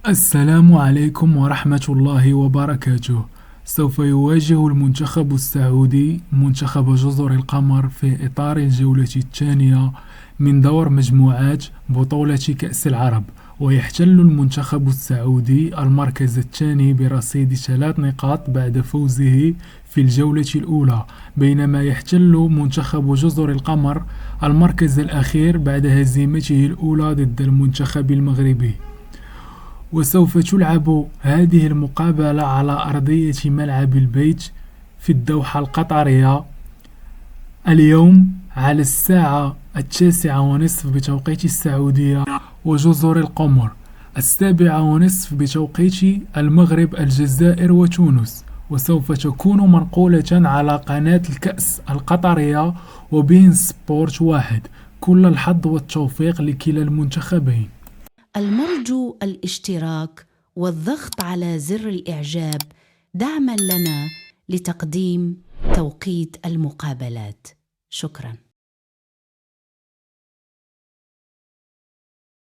السلام عليكم ورحمة الله وبركاته. سوف يواجه المنتخب السعودي منتخب جزر القمر في إطار الجولة الثانية من دور مجموعات بطولة كأس العرب، ويحتل المنتخب السعودي المركز الثاني برصيد 3 نقاط بعد فوزه في الجولة الأولى، بينما يحتل منتخب جزر القمر المركز الأخير بعد هزيمته الأولى ضد المنتخب المغربي. وسوف تلعب هذه المقابلة على أرضية ملعب البيت في الدوحة القطرية اليوم على الساعة 9:30 بتوقيت السعودية وجزر القمر، 7:30 بتوقيت المغرب، الجزائر وتونس. وسوف تكون منقولة على قناة الكأس القطرية وبين سبورت 1. كل الحظ والتوفيق لكلا المنتخبين. المرجو الاشتراك والضغط على زر الإعجاب دعماً لنا لتقديم توقيت المقابلات. شكراً.